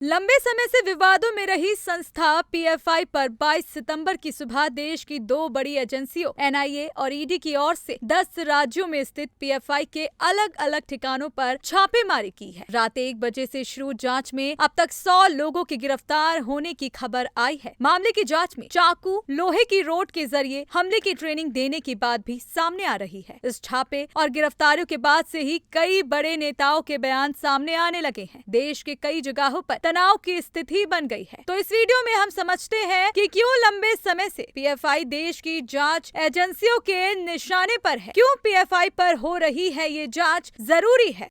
लंबे समय से विवादों में रही संस्था पीएफआई पर 22 सितंबर की सुबह देश की दो बड़ी एजेंसियों एनआईए और ईडी की ओर से 10 राज्यों में स्थित पीएफआई के अलग अलग ठिकानों पर छापेमारी की है। रात 1 बजे से शुरू जांच में अब तक 100 लोगों के गिरफ्तार होने की खबर आई है। मामले की जांच में चाकू, लोहे की रोड के जरिए हमले की ट्रेनिंग देने की बात भी सामने आ रही है। इस छापे और गिरफ्तारियों के बाद से ही कई बड़े नेताओं के बयान सामने आने लगे हैं। देश के कई जगहों पर तनाव की स्थिति बन गई है। तो इस वीडियो में हम समझते हैं कि क्यों लंबे समय से पीएफआई देश की जांच एजेंसियों के निशाने पर है, क्यों पीएफआई पर हो रही है ये जांच जरूरी है।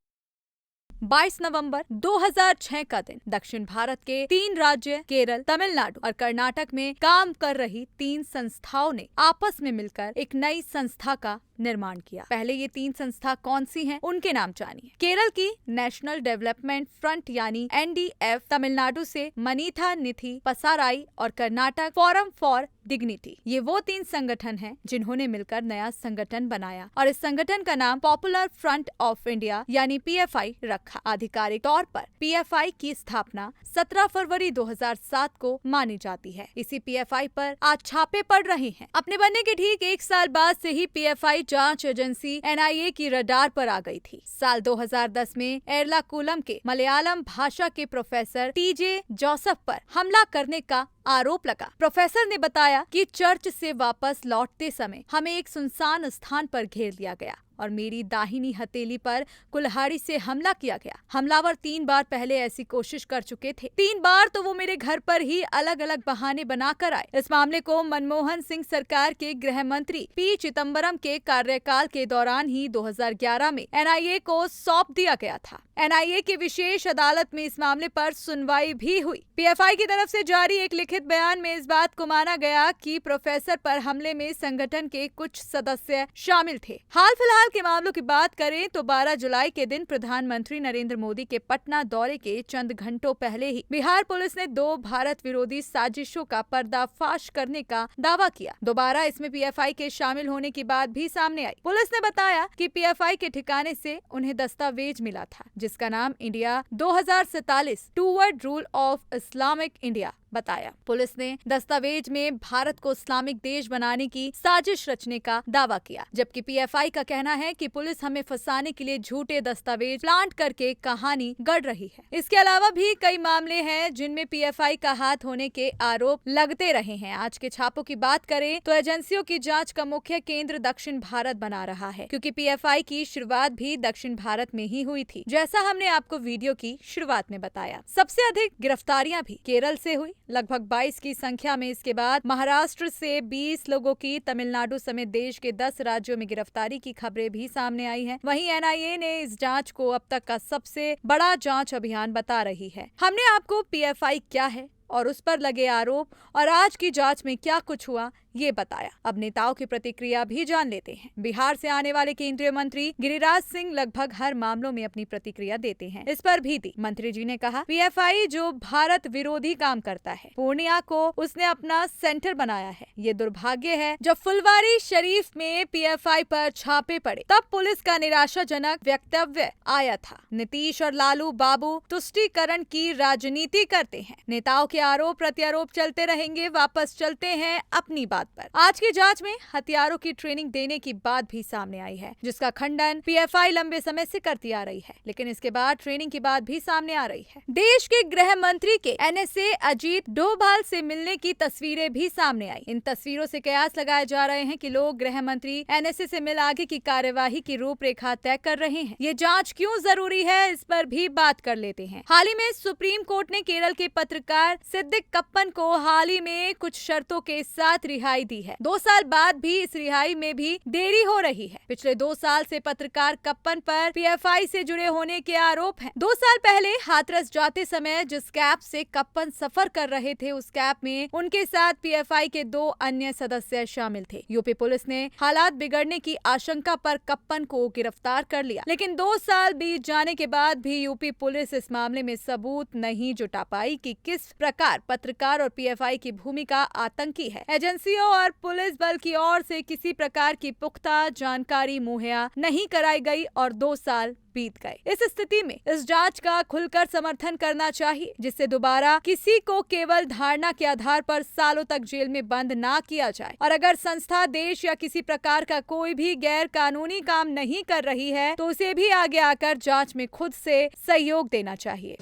22 नवंबर 2006 का दिन दक्षिण भारत के 3 राज्य केरल, तमिलनाडु और कर्नाटक में काम कर रही 3 संस्थाओं ने आपस में मिलकर एक नई संस्था का निर्माण किया। पहले ये 3 संस्था कौन सी हैं, उनके नाम जानिए। केरल की नेशनल डेवलपमेंट फ्रंट यानी एनडीएफ, तमिलनाडु से मनीथा निथि पसाराई और कर्नाटक फोरम फॉर डिग्निटी। ये वो 3 संगठन हैं जिन्होंने मिलकर नया संगठन बनाया और इस संगठन का नाम पॉपुलर फ्रंट ऑफ इंडिया यानी पीएफआई रखा। आधिकारिक तौर पर पीएफआई की स्थापना 17 फरवरी 2007 को मानी जाती है। इसी पीएफआई पर आज छापे पड़ रहे हैं। अपने बनने के ठीक 1 साल बाद से ही पीएफआई जांच एजेंसी एनआईए की रडार पर आ गई थी। साल 2010 में एर्नाकुलम के मलयालम भाषा के प्रोफेसर टीजे जोसेफ पर हमला करने का आरोप लगा। प्रोफेसर ने बताया कि चर्च से वापस लौटते समय हमें एक सुनसान स्थान पर घेर लिया गया और मेरी दाहिनी हथेली पर कुल्हाड़ी से हमला किया गया। हमलावर 3 बार पहले ऐसी कोशिश कर चुके थे। 3 बार तो वो मेरे घर पर ही अलग अलग बहाने बनाकर आए। इस मामले को मनमोहन सिंह सरकार के गृह मंत्री पी चिदम्बरम के कार्यकाल के दौरान ही 2011 में एनआईए को सौंप दिया गया था। एनआईए की विशेष अदालत में इस मामले पर सुनवाई भी हुई। पीएफआई की तरफ से जारी एक लिखित बयान में इस बात को माना गया कि प्रोफेसर पर हमले में संगठन के कुछ सदस्य शामिल थे। हाल फिलहाल के मामलों की बात करें तो 12 जुलाई के दिन प्रधानमंत्री नरेंद्र मोदी के पटना दौरे के चंद घंटों पहले ही बिहार पुलिस ने 2 भारत विरोधी साजिशों का पर्दाफाश करने का दावा किया। दोबारा इसमें पीएफआई के शामिल होने की बात भी सामने आई। पुलिस ने बताया कि पीएफआई के ठिकाने से उन्हें दस्तावेज मिला था जिसका नाम India 2047 toward rule of Islamic India बताया। पुलिस ने दस्तावेज में भारत को इस्लामिक देश बनाने की साजिश रचने का दावा किया, जबकि पीएफआई का कहना है कि पुलिस हमें फंसाने के लिए झूठे दस्तावेज प्लांट करके कहानी गढ़ रही है। इसके अलावा भी कई मामले हैं जिनमें पीएफआई का हाथ होने के आरोप लगते रहे हैं। आज के छापों की बात करें तो एजेंसियों की जांच का मुख्य केंद्र दक्षिण भारत बना रहा है, क्योंकि पीएफआई की शुरुआत भी दक्षिण भारत में ही हुई थी, जैसा हमने आपको वीडियो की शुरुआत में बताया। सबसे अधिक गिरफ्तारियां भी केरल से हुई, लगभग 22 की संख्या में। इसके बाद महाराष्ट्र से 20 लोगों की, तमिलनाडु समेत देश के 10 राज्यों में गिरफ्तारी की खबरें भी सामने आई हैं। वहीं एनआईए ने इस जांच को अब तक का सबसे बड़ा जांच अभियान बता रही है। हमने आपको पीएफआई क्या है और उस पर लगे आरोप और आज की जांच में क्या कुछ हुआ ये बताया। अब नेताओं की प्रतिक्रिया भी जान लेते हैं। बिहार से आने वाले केंद्रीय मंत्री गिरिराज सिंह लगभग हर मामलों में अपनी प्रतिक्रिया देते हैं। इस पर भी दी। मंत्री जी ने कहा, पीएफआई जो भारत विरोधी काम करता है, पूर्णिया को उसने अपना सेंटर बनाया है। ये दुर्भाग्य है जब फुलवारी शरीफ में पीएफआई पर छापे पड़े तब पुलिस का निराशाजनक वक्तव्य आया था। नीतीश और लालू बाबू तुष्टीकरण की राजनीति करते हैं। नेताओं के आरोप प्रत्यारोप चलते रहेंगे। वापस चलते हैं अपनी बात पर। आज की जांच में हथियारों की ट्रेनिंग देने की बात भी सामने आई है, जिसका खंडन पीएफआई लंबे समय से करती आ रही है, लेकिन इसके बाद ट्रेनिंग की बात भी सामने आ रही है। देश के गृह मंत्री के एनएसए अजीत डोभाल से मिलने की तस्वीरें भी सामने आई। इन तस्वीरों से कयास लगाए जा रहे हैं कि लोग गृह मंत्री एनएसए से मिल आगे की कार्यवाही की रूपरेखा तय कर रहे हैं। ये जांच क्यों जरूरी है, इस पर भी बात कर लेते हैं। हाल ही में सुप्रीम कोर्ट ने केरल के पत्रकार सिद्दिक कप्पन को हाल ही में कुछ शर्तों के साथ रिहाई दी है। 2 साल बाद भी इस रिहाई में भी देरी हो रही है। पिछले 2 साल से पत्रकार कप्पन पर पीएफआई से जुड़े होने के आरोप हैं। 2 साल पहले हाथरस जाते समय जिस कैब से कप्पन सफर कर रहे थे, उस कैब में उनके साथ पीएफआई के 2 अन्य सदस्य शामिल थे। यूपी पुलिस ने हालात बिगड़ने की आशंका पर कप्पन को गिरफ्तार कर लिया, लेकिन 2 साल बीत जाने के बाद भी यूपी पुलिस इस मामले में सबूत नहीं जुटा पाई कि किस प्रकार पत्रकार और पीएफआई की भूमिका आतंकी है। एजेंसी एजेंसियों और पुलिस बल की ओर से किसी प्रकार की पुख्ता जानकारी मुहैया नहीं कराई गई और 2 साल बीत गए। इस स्थिति में इस जांच का खुलकर समर्थन करना चाहिए, जिससे दोबारा किसी को केवल धारणा के आधार पर सालों तक जेल में बंद ना किया जाए। और अगर संस्था देश या किसी प्रकार का कोई भी गैर कानूनी काम नहीं कर रही है तो उसे भी आगे आकर जांच में खुद से सहयोग देना चाहिए।